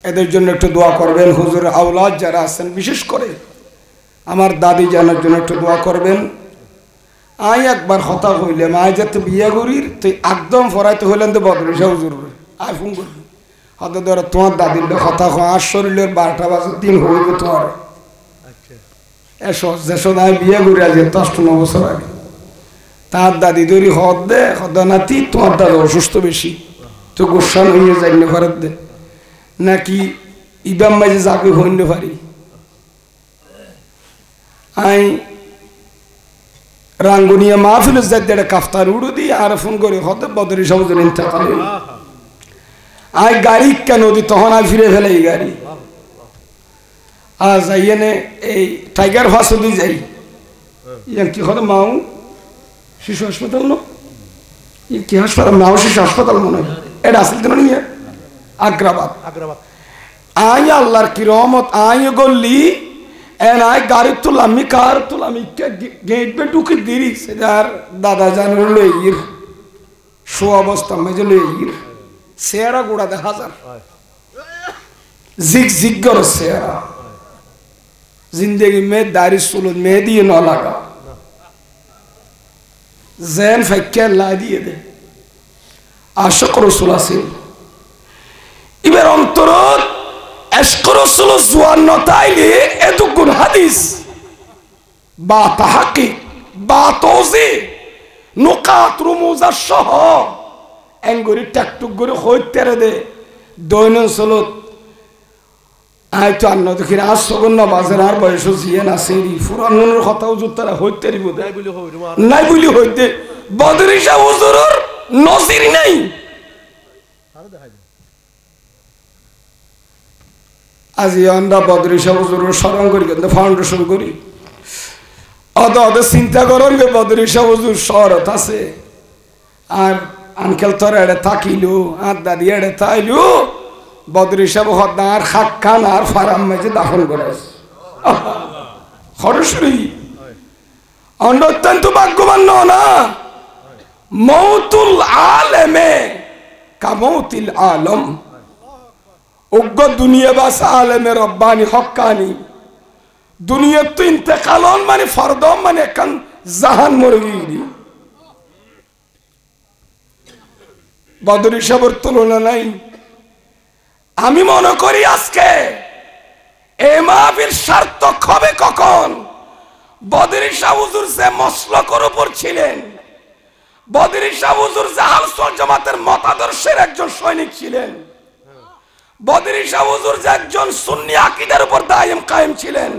এদের জন্য একটু দোয়া করবেন। হুজুরের আওলাদ যারা আছেন বিশেষ করে আমার দাদি জানার জন্য একটু দোয়া করবেন। আই একবার হতা হইলাম, আই যাতে বিয়া করির তুই একদম ফরাইতে হইলেন তো বদরিশা হুজুর আই ফোন করবি হয়তো ধরো তোমার দাদির হতা হয় আর শরীরের 12টা বাজে দিন হইবে তোমার এসো যেসো আই বিয়া করি আজ 8-9 বছর আগে। তার দাদি দরি হদ দে হদা নাতি তোমার দাদা অসুস্থ বেশি তো গোসান হইয়ে যাই না ফেরত দে নাকি ইবাম মাঝে যাকে হইতে পারি। আই রাঙ্গুনিয়া মাহফিল যাতে কাফতার উড়ু দিই আর ফোন করে হতে বদরি সবজন ইন্তেকাল আই গাড়ি কেন দি তখন আই ফিরে ফেলে এই গাড়ি আর যাই এনে এই টাইগার ফাঁস দিয়ে যাই ইয়ার কি হতো মাও শিশু হাসপাতাল না কি হাসপাতাল মাও শিশু হাসপাতাল মনে হয় এটা আসল তো নিয়ে আগ্রাবাদ আই আল্লাহর কি রহমত আই গল্লি এন আই গাড়ি তুলামি কার তুলামি গেট পে ঢুকে দিরি সেটার দাদা জানার লইর শো অবস্থা মেজে লইর চেহারা গোড়া দেখা যার জিগ জিগ কর চেহারা जिंदगी में दारी सुलून में दिए न लगा जैन फैक्या ला दिए दे आशिक रसूल आसिल इबर अंतरत इश्क रसूल जुआन नताइले एदुगुन हदीस बात हकीक बात ओज़े नुकात रुमुज़ा शह एंगुरी टकटुक गुरी खोई तेरे दे दोनों सलोत আই তো আন্ন দেখি আজ সগন্য বাজার আর বয়স জিয়ে না সেরি ফুরানোর কথাও জুতারা হইতে রিব নাই বলি হইতে বদরিশা হুজুরের নজির নাই আজি আমরা বদরিশা হুজুরের স্মরণ করি কিন্তু ফাউন্ডেশন করি অদ চিন্তা করেন যে বদরিশা হুজুর শহরত আছে আর আঙ্কেল তোর এড়ে থাকিলো আর দাদি এড়ে তাইলো বদরি সাহেব হদার খাক্কান আর ফারাম মেজে দাফন করে সরাসরি অত্যন্ত ভাগ্যবান না মৌতুল আলেমে কামৌতিল আলম উগ্র দুনিয়া বাস আলেমে রব্বানি হক্কানি দুনিয়া তো ইন্তেকালন মানে ফরদম মানে কান জাহান মরে গিয়ে বদরি সাহেবের তুলনা নাই। আমি মনে করি আজকে এই মাহফিল সার্থক হবে কখন বদরিশা হুজুর যে মসলকের উপর ছিলেন বদরিশা হুজুর যে আহলে সুন্নাত জামাতের মতাদর্শের একজন সৈনিক ছিলেন বদরিশা হুজুর যে একজন সুন্নি আকীদার উপর দায়েম কায়েম ছিলেন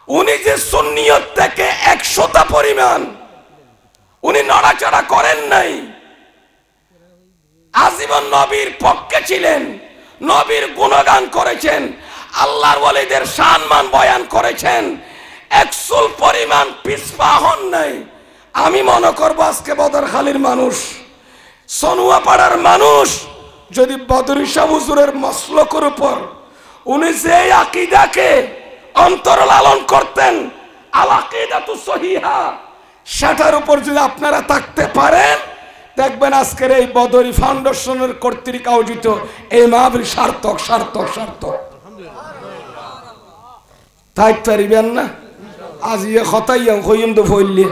উনি যে সুন্নিয়ত থেকে 100টা পরিমাণ উনি নড়াচড়া করেন নাই আজীবন নবীর পক্ষে ছিলেন নবীর গুণগান করেছেন আল্লাহর ওয়ালিদের সম্মান বয়ান করেছেন একচুল পরিমাণ পিছপা হন নাই। আমি মনে করব আজকে বদরখালীর মানুষ সনুয়াপাড়ার মানুষ যদি বদরিশা হুজুরের মসলকের উপর উনি যে আকীদাকে অন্তর লালন করতেন আল আকীদাতু সহিহা সেটার উপর যদি আপনারা থাকতে পারেন দেখবেন আজকের এই বদরি ফাউন্ডেশনের কর্তৃক আয়োজিত এই মাহফিল সার্থক সার্থক সার্থক তাই পারিবেন না আজ ইয়ে হতাইয়া হইম তো ফইলে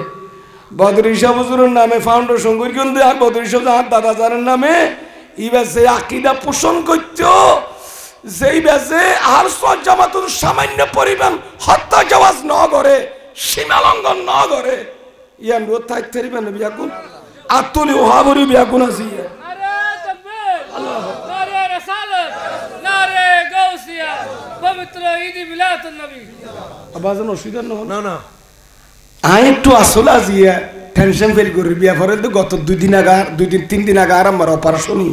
বদরিশা হুজুরের নামে ফাউন্ডেশন করি কিন্তু আর বদরিশা যার দাদা জানের নামে ইবা যে আকীদা পোষণ করত যেই বেজে আর জামাতুর সামান্য পরিমাণ হত্যা জওয়াজ ন করে সীমা লঙ্ঘন ন করে ইয়ান রোদ থাক পারিবেন না বিয়াকুল আতুলি ওহাবরি বিয়াকুন আছে নারে তাকবীর আল্লাহু নারে রিসালাত নারে গাউসিয়া পবিত্র ঈদ মিলাদুন নবী আবাজন অসুবিধা না না আই একটু আসলে আজিয়া টেনশন ফেল করি বিয়া পরে তো গত 2-3 দিন আগে আমার অপারেশনই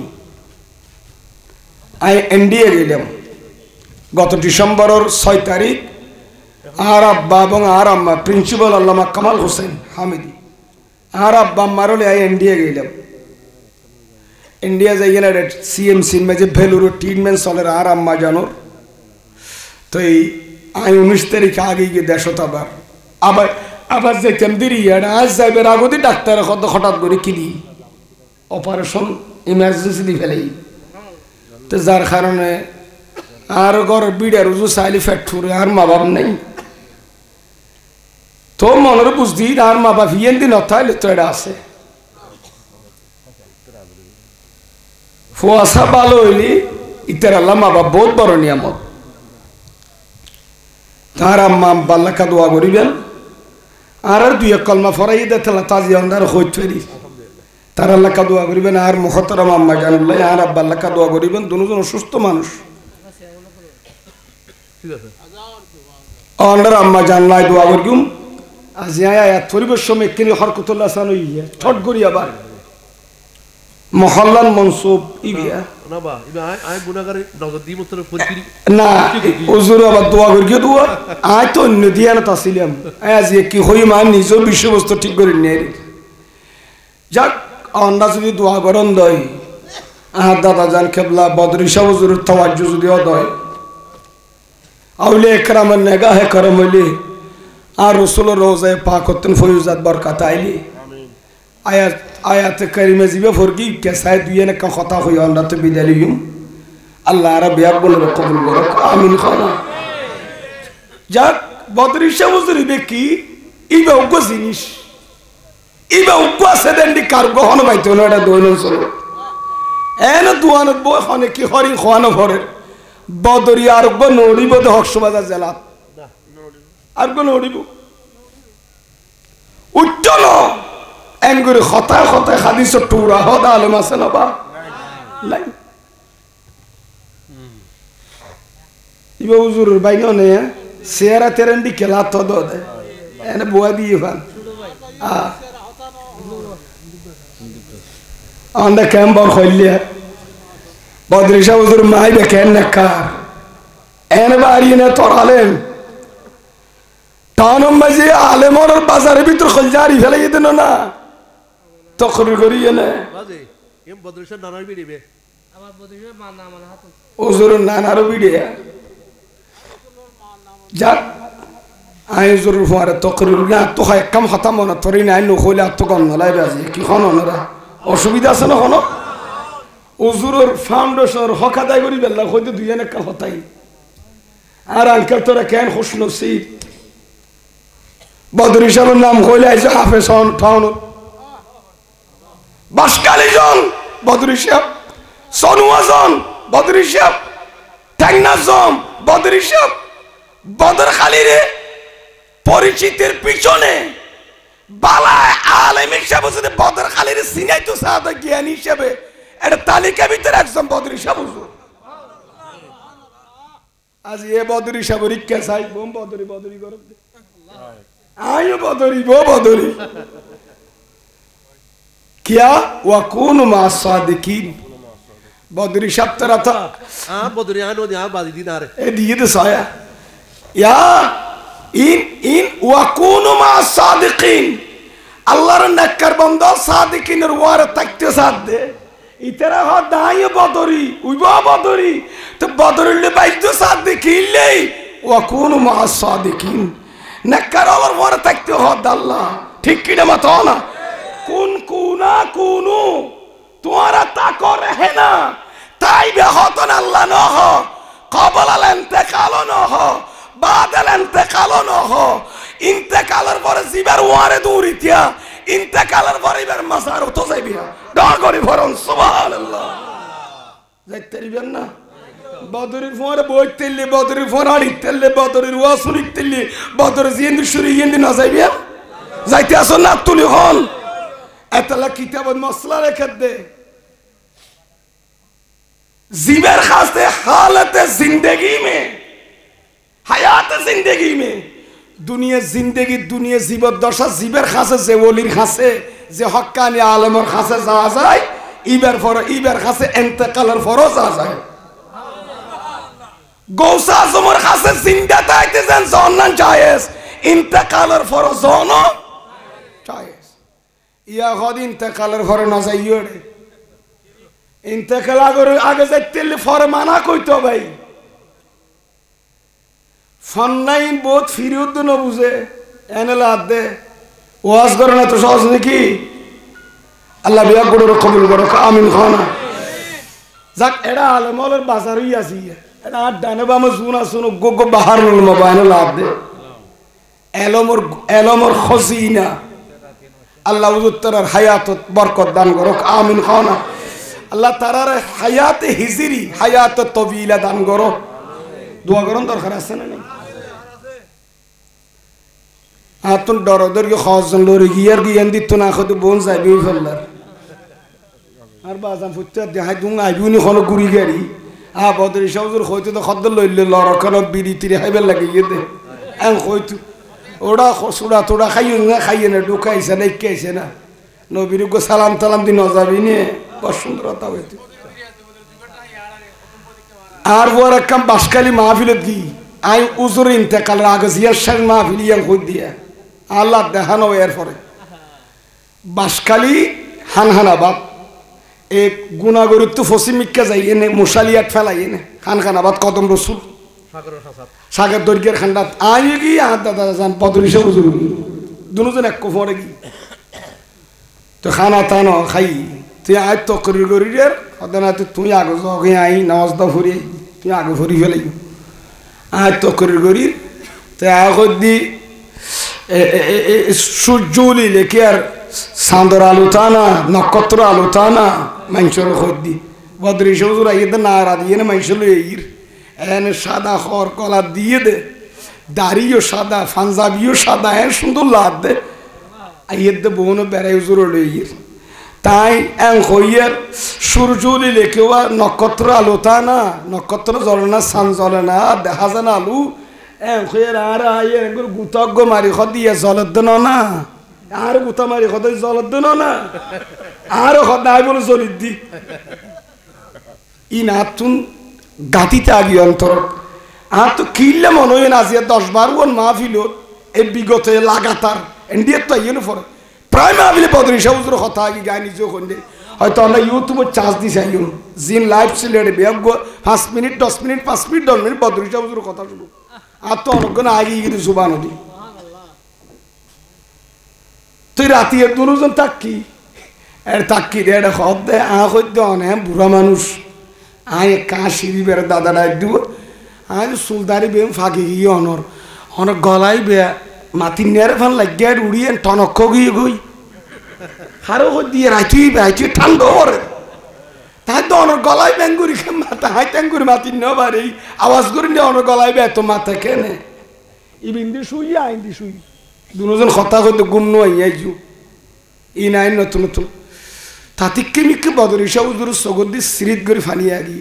আই এনডিএ গেলাম গত ডিসেম্বরের 6 তারিখ আর আব্বা এবং আর আম্মা প্রিন্সিপাল আল্লামা কামাল হোসেন হামিদি আর আব্বা মারলে আই এনডিএ গেলাম ইন্ডিয়া যাই গেলে সিএমসি মেজে ভেলুর ট্রিটমেন্ট চলের আর আম্মা জানোর তো এই আই 19 তারিখে আগে গিয়ে দেশত আবার আবার যে কেমদিরি আজ যাইবের আগতে ডাক্তার হঠাৎ করে কিনি অপারেশন ইমার্জেন্সি দিয়ে ফেলেই তো যার কারণে আর ঘর বিড়ার উজু চাইলে ফেট ফুরে আর মা বাপ নেই তো মনের বুঝদি আর মা বাপ ইয়েন দিন অথাইলে তো এটা আছে ফুয়াশা ভালো হইলি ইতার আল্লাহ মা বাপ বহুত বড় নিয়ামত তার আম্মা বাল্লাকা দোয়া করিবেন আর দুই এক কলমা ফরাই দেখলা তাজি অন্ধার হইত ফেরি তার আল্লাহকা দোয়া করিবেন আর মুখতারাম আম্মা জানুল্লাহ আর আব্বা আল্লাহকা দোয়া করিবেন দুজন অসুস্থ মানুষ অন্ধার আম্মা জানলাই দোয়া করিম আজি আয়াত পরিবেশ সময় কিনে হরকতুল্লাহ সান ইয়া ঠট করি আবার মহল্লান মনসুব ইবিয়া না বা আই গুনাহগার নজর দি মত পরিকরি না হুজুর আবার দোয়া করি দোয়া আই তো অন্য দিয়া না তাছিলাম আজ কি হই মান নিজ বিষয়বস্তু ঠিক করে নেই যাক আন্দাজ যদি দোয়া করন দই আর দাদা জান কেবলা বদরি শাহ হুজুরের তাওয়াজ্জু যদি দয় আউলে একরামের নেগাহে করম হইলে আর রাসূলের রওজায়ে পাক হতেন ফয়ুজাত বরকত আইলি আয়াত আয়াতে কারিমে জিবে ফরকি কেসায় দুই না কথা হই আন্দাতে বিদালিয়ুম আল্লাহ রাব্বি আব্বুল কবুল করক আমিন খানা যাক বদরি শাহ হুজুর কি ইবা উগ্র জিনিস ইবা উগ্র সেদেন্ডি কার গহন বাইতো না এটা দৈনন চলো এনে দুয়ানত বই হনে কি হরি খোয়ানো ভরে বদরি আর উগ্র নড়িব তো হকসবাজার জেলাত আর গো নড়িব উজ্জ্বল এনগুরি খতায় খতায় হাদিস টুরা হদা আলম আছে না বা লাই ইবা হুজুরের বাইনো নে সেরা তেরেন্ডি খেলা তো দে এনে বুয়া দিয়ে ভান আন্দা ক্যাম্বর হইলে বদরি শাহ হুজুর মাই দেখেন না কার এনে বাড়ি না তোর আলেম টাউন মাঝে আলেমর বাজারের ভিতর খলজারি ফেলে দিন না তখন করিয়ে না বাজে এম বদরিশা নানার বিড়িবে আমার বদরিশা মা না আমার হাত হুজুর নানারও বিড়ে যাক আই হুজুর ফুয়ারে তকরির না তো হয় কাম খতম না তরি নাই নখলে আত কম নলাই বাজি কি খন ওনারা অসুবিধা আছে না কোনো হুজুরের ফাউন্ডেশনের হক আদায় করি বেলা হইতে দুই এনে কাম হতাই আর আঙ্কেল তোরা কেন খুশ নসিব বদরি সাহেবের নাম কইলে আইসে হাফেজ হন টাউন বাসকালীজন বদরি সাহেব সনুয়াজন বদরি সাহেব ঠ্যাংনাজম বদরি সাহেব বদরখালীরে পরিচিতির পিছনে বালায় আলেম হিসাবে যদি বদরখালীরে সিনাইতো সাদা জ্ঞানী হিসাবে এটা তালিকা ভিতরে একজন বদরি সাহেব হুজুর আজ এ বদরি সাহেবের ইচ্ছা চাই বোম বদরি বদরি করব আয় বদরি বো বদরি क्या वकून मा सादिकीन बदरी शब्द तरह था हाँ बदरी आनो दिया बाजी दी नारे ए दिए तो साया या इन वकून मा सादिकीन अल्लाह रे नक्कर बंदो सादिकीन रुवार तकते साथ दे इतरा हो दाई बदरी उबा बदरी तो बदरी ले बाइदो सादिकीन ले वकून मा सादिकीन नक्कर अल्लाह रुवार तकते हो अल्लाह ठीक की मत हो ना कुन कुना कुनु तुम्हारा ताको रहे ना ताई बे होतन अल्लाह न हो कबल अल इंतकाल न हो बाद अल इंतकाल न हो इंतकालर पर जिबर वारे दूरी थिया इंतकालर पर इबर मसार तो से बिया डर करी फरन सुभान अल्लाह जाइतेरी बेना बदरी फोर बोइतेली बदरी फोर हाडितेली बदरी वासुनितेली बदर जिंद शुरी यंद ना जाइबिया जाइते असो ना तुली हल एतला किताब मसला रखत दे जिबर खास्ते हालत जिंदगी में हयात जिंदगी में दुनिया जिंदगी दुनिया जीवन दशा जिबर खासे जे वलिर खासे जे हक्कानी आलमर खासे जा जाय इबर खासे इंतकालर फरो जा जाय गौसा आजमर खासे जिंदा ताइते जन जन्नन जायज इंतकालर फरो जनो जायज या खुद इंतकालर फर ना जाइयो रे इंतकाल आगे जाते फर माना कोई तो भाई फन्नाइन बहुत फिरियत न बुझे एने लाद दे वाज करो ना तो सहज नाকি আল্লাহ বিয়া করে কবুল করো আমিন খানা যাক এরা আলেমলের বাজারই আছে এটা ডানে বামে শুনা শুনো গো বাহার মোবাইল লাভ দে এলমর খসিনা আল্লাহ উত্তরার হায়াতত বরকত দান করো আমিন খাওনা আল্লাহ তারার হায়াতে হিজরি হায়াত তবিলা দান করো দোয়া করুন দরকার আছে না নাই আতুন দরদরকে খাওয়াজন লরি গিয়ার গিয়ান দিত না খতে বোন যাইবি ফেললার আর বাজান ফুটতে দেখাই দুং আইবুনি কোনো গুড়ি গাড়ি বদরি সবজুর হইতে তো খদ্দ লইলে লড়কানো বিড়ি তিরি হাইবার লাগে গিয়ে দে এং হইতো ওরা সুড়া তোড়া খাইয়ে না ঢুকাইছে না ইকাইছে না নবীর গো সালাম তালাম দিন যাবি নিয়ে বড় সুন্দরতা হইতো আর বড় কাম বাসকালি মাহফিলত গি আই উজুর ইন্তেকাল আগে জিয়ার সাহেব মাহফিল ইয়াং হই দিয়া আল্লাহ দেখানো এর পরে বাসকালি হানহানাবাদ এক গুণাগরিত তো ফসিমিকা যাই এনে মশালিয়াত ফেলাই এনে খানখানাবাদ কদম রসুল সাগর দৈর্ঘ্যের খান্ডাত আই কি আর দাদা যান পদরিসে উজুর দুজন এক কোফরে গি তো খানা তানো খাই তুই আয় তকরি করি রে হতে না তুই আগে জগে আই নামাজ দা ফুরি তুই আগে ফুরি ফেলাই আয় তকরি করি তাই আগ দি সূর্য উলিলে কি আর চাঁদর আলোতা না নক্ষত্র আলোতা না মানুষের খদ্দি বদরি সজুর আইয়ে না দিয়ে না মানুষ লইর এনে সাদা খড় কলা দিয়ে দে দাড়িও সাদা পাঞ্জাবিও সাদা এন সুন্দর লাভ দে আইয়ে দে বোন বেড়াই উজুর লইর তাই এং হইয়ার সূর্য উলিলে কেউ নক্ষত্র আলোতা না নক্ষত্র জ্বলে না চাঁদ জ্বলে না দেখা যায় না আলু এং হইয়ার আর আইয়ে গুতজ্ঞ মারি খদিয়ে জলের দেন না আর গুতা মারি সদায় জলত দিন না আর সদায় বলে জলিত দি ই না তুন গাতিতে আগি অন্তর আর তো কিনলে মনে হয় না যে 10-12 মাহফিল এই বিগত লাগাতার এন্ডিয়ার তো ইয়ে পরে প্রায় মাহফিলে বদরি সবুজের কথা আগে গায়ে নিজেও খন্ডে হয়তো আমরা ইউটিউবে চার্জ দিছি আইন জিন লাইভ সিলেটে বিয়োগ 5 মিনিট 10 মিনিট 5 মিনিট 10 মিনিট বদরি সবুজের কথা শুনো আর তো অনেকক্ষণ আগে গিয়ে জুবান দি তুই রাতি দুজন থাকি এর থাকি রে এটা খদ দে হইতে অনেক বুড়া মানুষ আয় কাশিরি বেড়ে দাদাটা দিব আয় চুলদারি বেম ফাঁকি গিয়ে অনেক গলাই বেয়া মাতি নেড়ে ফান লাগিয়ে উড়িয়ে টনক্ষ গিয়ে গই হারো দিয়ে রাইতুই ঠান্ডা করে তাই তো অনেক গলায় ব্যাঙ্গুরি মাথা হাই ট্যাঙ্গুরি মাতি নেও বাড়ি আওয়াজ করি নে অনেক গলায় বে এত মাথা কেনে ই বিন্দি শুই আইন দি শুই দুজন কথা কইতে গুম আইয়াইছু ই নাই নতুন নতুন তাতিকে মিকে বদর ইসা উজুর সগর দি সিরিত করে ফানি আগি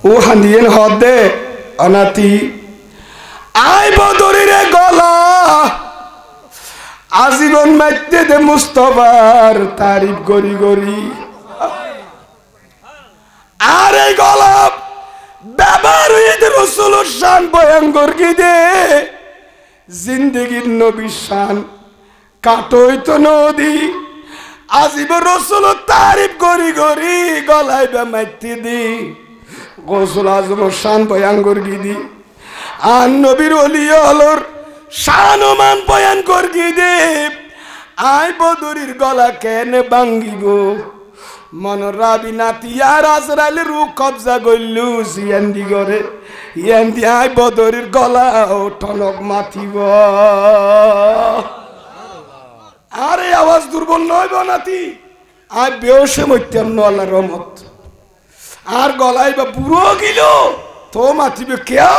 ও হান্দিয়েন হদ দে অনাতি আই বদরিরে গলা আজীবন মাইতে দে মুস্তফার তারিফ গরি গরি আর এই গলা ব্যবহার হইতে রসুলের শান বয়ান গর্গি দে জিন্দগির নবী শান কাটই তো নদী আজিব রসুল তারিফ গরি গরি গলায় বেমাইতে দি গোসল আজম শান বয়ান গর্গি দি আর নবীর অলি হলর শান মান বয়ান গর্গি দে আই বদরির গলা কেনে ভাঙ্গিব মন রাবি নাতি আর আজরাইল রু কবজা গইলু জিয়ান্দি গরে ইয়ান্দি আই বদরির গলা ও টনক মাথিব আরে আওয়াজ দুর্বল নয় নাতি আই বেহসে মইতাম ন আল্লাহর রহমত আর গলায় বা বুড়ো গিল তো মাথিবে কেয়া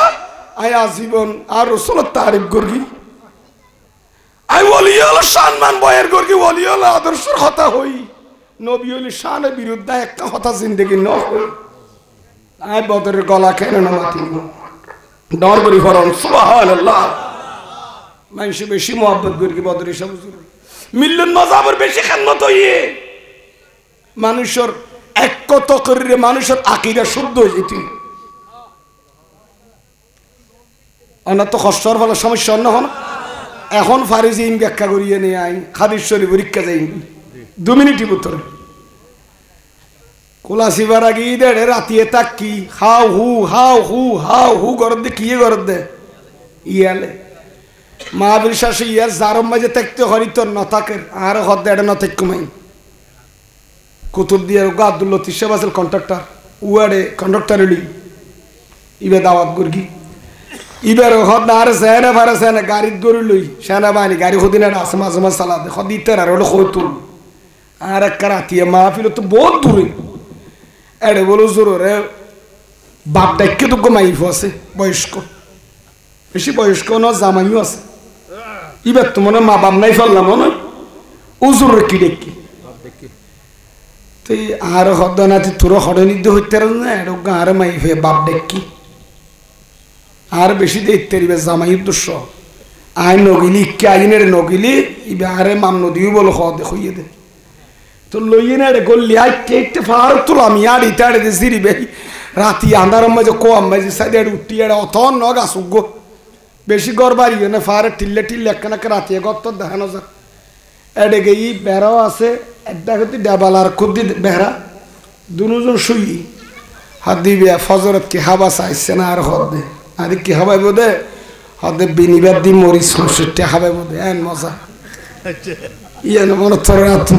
আই আজীবন আর রসুলের তারিফ করবি আই ওলি হলো সম্মান বয়ের করবি ওলি হলো আদর্শের কথা হই নবী হলি শানের বিরুদ্ধে একটা কথা জিন্দগি ন হই আই বদরের গলা কেন না মাথিব ডর করি ফরম সুবহানাল্লাহ মানুষ বেশি মোহাব্বত করি বদরের সব মিল্লুন মজাবর বেশি খান্নত হইয়ে মানুষের এক কত করে মানুষের আকীদা শুদ্ধ হয়ে যেত অন্য তো কষ্টর ফলে সমস্যা অন্য হন এখন ফারিজি ইম ব্যাখ্যা করিয়ে নিয়ে আই হাদিস পরীক্ষা যাই 2 মিনিটের ভিতরে কোলাসিবার আগে ঈদের রাতিয়ে তাকি হাউ হু গরদ দে কি গরদ দে ইয়ালে মাহবিল শাসি ইয়ার জারম মাঝে থাকতে হরিত নতাকের আর হদ এটা নতাক কমাই কুতুব দিয়ে আব্দুল লতিফ সাহেব আছিল কন্ট্রাক্টর উয়ারে কন্ডাক্টর লই ইবে দাওয়াত করগি ইবার হদ না আর সেনা ফারা সেনা গাড়ি গরু লই সেনাবাহিনী গাড়ি খদিনা আছে মাঝে মাঝে সালাদ খদিতে আর হলো খতুল আর কারাতিয়া মাহফিল তো বহুত দূরে এড়ে বলো জোরে বাপ ডাক্কে তো মাই আছে বয়স্ক বেশি বয়স্ক না জামাইও আছে ইবার তো মনে মা বাপ নাই ফেললাম মনে উজুর কি ডেকি তুই আর হদ না তোর হরে নিতে হইতে না এড়ে আর মাই ফে বাপ ডাক্কি আর বেশি দেখতে দিবে জামাই উদ্দেশ্য আই নগিলি কে আইনের নগিলি ইবে আরে মাম নদীও বলো খ দেখইয়ে দে তো লইয়ে না রে গল্লি আই কেটে ফার তুলাম ইয়ার ইতাড়ে দে জিরিবে রাতি আন্ধার মাঝে কোয়াম মাঝে সাইডে উঠি এড়ে অথন নগ আসুগ বেশি গরবারি না ফার টিল্লে টিল্লে একখানা রাতি গত দেখানো যা এড়ে গেই বেড়াও আছে একটা গতি ডাবালার খুদ্দি বেড়া দুজন শুই হাত দিবে ফজরত কি হাবা চাইছে না আর হদ দে আরে কি হাবাই বোধে হদে বিনিবার দি মরি সংসদটা হাবাই বোধে এন মজা ইয়ান মনে তোর রাত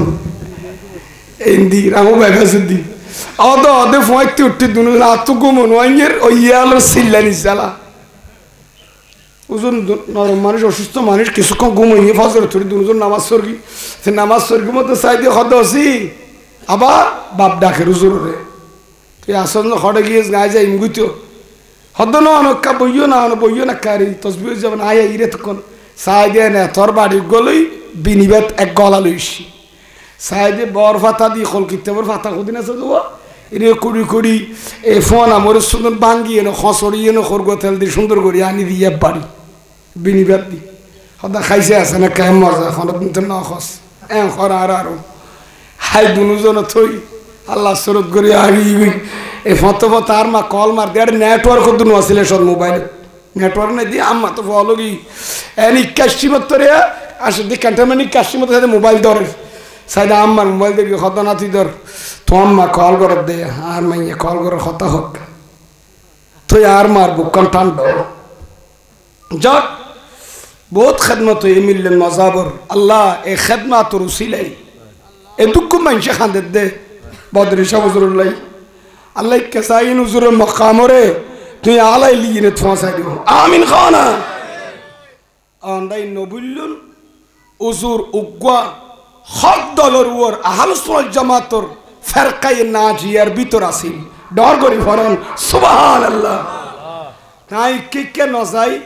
এন্দি রামু বাইকাছে দি অদ অদে ফয়তে উঠতে দুনো রাত গুমন ওয়াইয়ের ওই ইয়ালো সিল্লানি জালা ওজন নরম মানুষ অসুস্থ মানুষ কিছুক্ষণ ঘুমাইয়ে ফজর তুই দুজন নামাজ সরগি সে নামাজ সরগি মতো চাই দিয়ে হদ আসি আবার বাপ ডাকে রুজুরে তুই আসল হটে গিয়ে গায়ে যাই ইমগুইতো হদ না অনকা বইও না কারি তসবিও যাবেন আয়া ইরে তখন চাই দিয়ে না তোর বাড়ি গলই বিনিবেদ এক গলা লইছি চাই দিয়ে বর ফাতা দিয়ে খোল কিতাবর ফাতা কদিন আছে তো এনে কুড়ি কুড়ি এ ফোন আমার সুন্দর বাঙ্গি এনে খসড়ি এনে খরগো তেল দিয়ে সুন্দর করি আনি দিয়ে বাড়ি বিনিবেদ দি হদা খাইছে আছে না কেম মজা এখন কিন্তু না খস খর আর হাই দুজন থই আল্লাহ সরত করি আগে এই ফটো তার মা কল মার দিয়ে নেটওয়ার্ক দুনো আসলে সব মোবাইলে নেটওয়ার্ক নাই দিয়ে আম্মা তো ফলো কি এনি কাশিমতরে আসে দি ক্যান্টনমেন্ট কাশিমত সাথে মোবাইল ধরে সাইডে আম্মার মোবাইল দেখি হতা নাতি ধর তো আম্মা কল করে দে আর মাইয়া কল করে হতা হোক তুই আর মার বুকান টান যাক বহুত খেদমত হয়ে মিললেন মজাবর আল্লাহ এ খেদমাত রুসিলাই এ দুঃখ মানুষে খাঁদের দে বদরি সাবজুরুল্লাহ আল্লাহ কেসাইন হুজুরের মকামরে তুই আলাই লিয়ে থোঁসাই দিব আমিন খানা আন্দাই নবুল্লুন হুজুর উগ্গা হক দলর ওর আহলুস সুন্নাত জামাতর ফেরকায়ে নাজিয়ার ভিতর আসিল ডর করি ফরন সুবহানাল্লাহ তাই কে নজাই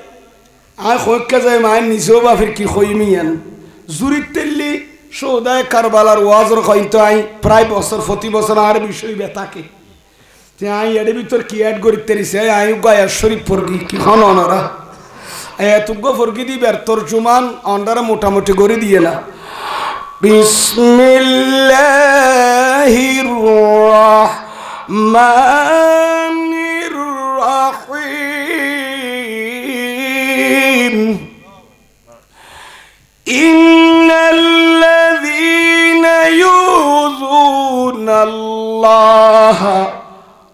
আই খোকে যাই মাই নিজেও বাফির কি খইমিয়ান জুরিত তেল্লি সৌদায় কারবালার ওয়াজর কইতো আই প্রায় বছর প্রতি বছর আর বিষয় বেতাকে আই এর ভিতর কি অ্যাড করি তেরিছে আই গায়া শরীফ ফরগি কি খন অনরা এতুগ্গ ফরগি দিবার তরজুমান অন্ডারা মোটামুটি করে দিয়ে না বিসমিল্লাহির রাহমানির রাহিম ইন্নাল্লাযীনা ইউযুনাল্লাহা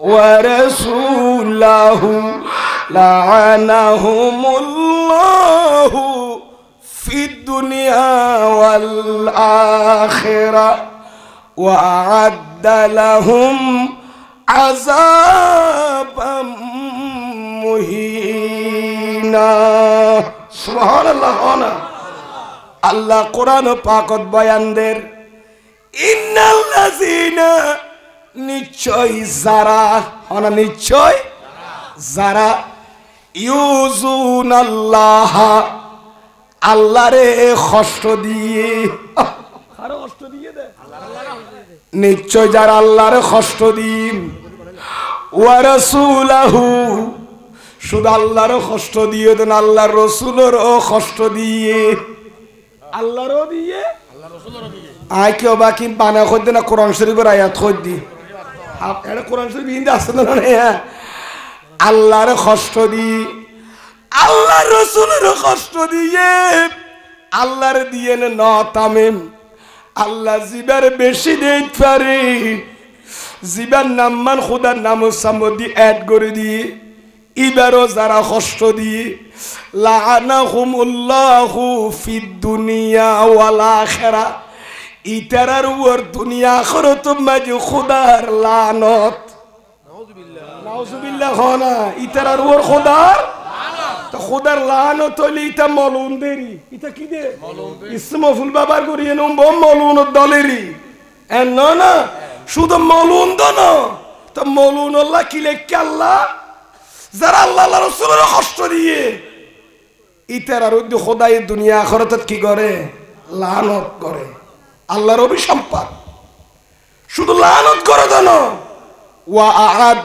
ওয়া রাসূলাহু লা'আনাহুমুল্লাহু ফিদ দুনিয়া ওয়াল আখিরা ওয়া আ'আদ্দা লাহুম আযাবাম মুহিনা সুবহানাল্লাহ আল্লাহ কোরআন পাকত বয়ানদের ইন্নাল্লাযীনা নিশ্চয় যারা নিশ্চয় যারা ইউযুনাল্লাহ আল্লাহরে কষ্ট দিয়ে আরো কষ্ট দিয়ে দেয় নিশ্চয় যারা আল্লাহরে কষ্ট দিন ওয়া রাসূলাহু শুধু আল্লাহরও কষ্ট দিয়ে দেন আল্লাহর রসুলেরও কষ্ট দিয়ে আল্লাহরও দিয়ে আয় কেউ বাকি বানা করতে না কোরআন শরীফের আয়াত কর দি এটা কোরআন শরীফ হিন্দি আসতে না আল্লাহর কষ্ট দি আল্লাহর রসুলেরও কষ্ট দিয়ে আল্লাহর দিয়ে ন তামিম আল্লাহ জিবার বেশি দেই পারে জিবার নাম মান খুদার নাম সামদি অ্যাড করে দিয়ে ইবারও যারা কষ্ট দিয়ে লাআনাহুমুল্লাহু ফিদ দুনিয়া ওয়াল আখিরা ইতারার ওর দুনিয়া আখিরাত মাঝে খুদার লানত নাউজুবিল্লাহ হনা ইতার আর ওর খোদার তো খোদার লানত হইলে ইতা মলুন দেরি ইতা কি দে ইসমো ফুল বাবার করিয়ে নম মলুন দলেরি এন না শুধু মলুন দন তো মলুন আল্লাহ কি লেখকে আল্লাহ যারা আল্লাহ আল্লাহ রসুলের কষ্ট দিয়ে ইতার আর খোদাই দুনিয়া আখিরাত কি করে লানত করে আল্লাহর অভিসম্পাদ শুধু লানত করে দন ওয়া আ'আদ